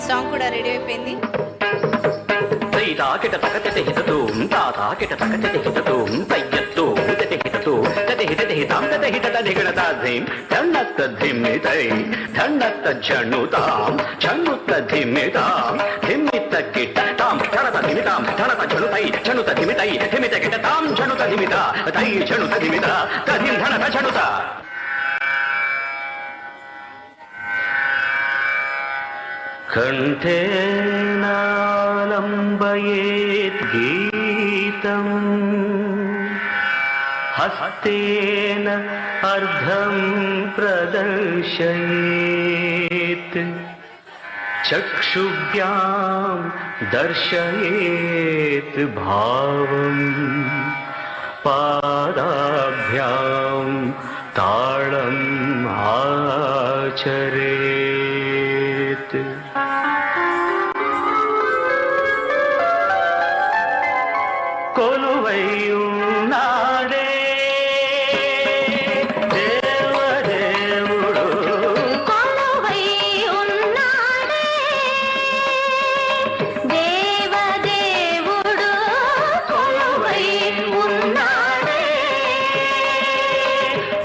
Song కూడా ready అయిపోయింది. తాకిట తకటి హితతో తాకిట తకటి హితతో తయ్యతో హితతో హితాం హిత ధిగణతాధిం ధన్నత్త ధిమ్మితై ధన్నత్త ఝణుతాం ఝణుత్త ధిమ్మితాం ధిమ్మిత కిట్టతాం ధనత ధిమితాం ధనత ఝణుతై ఝణుత ధిమితై ధిమిత కిట్టతాం ఝణుత ధిమిత తై ఝణుత ధిమిత తధిం ధనత ఝణుత. కంఠేనాలంబయేత్ గీతం హస్తేన అర్ధం ప్రదర్శయేత్ చక్షుభ్యాం దర్శయేత్ భావం పాదాభ్యాం తాళం ఆచరేత్. కొలువైయున్నాడే దేవదేవుడు కొలువైయున్నాడే దేవదేవుడు కొలువైయున్నాడే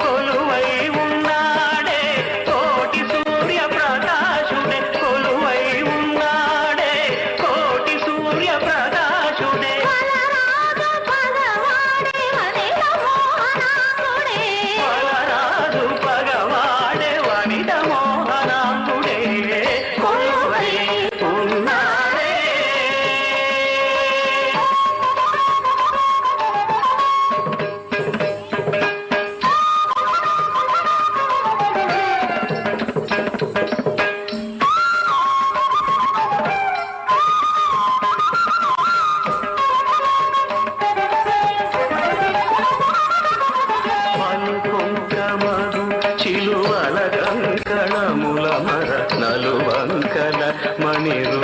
కొలువైయున్నాడే కోటి సూర్య ప్రకాశుడే కొలువైయున్నాడే కోటి సూర్య ప్రకాశుడే వలరాజు పగవాడే వనిత మోహనాంగుడే కొలువైయున్నాడే. పలుకొంకమగు చిలువల కంకణముల మర నలువంకల మణిరు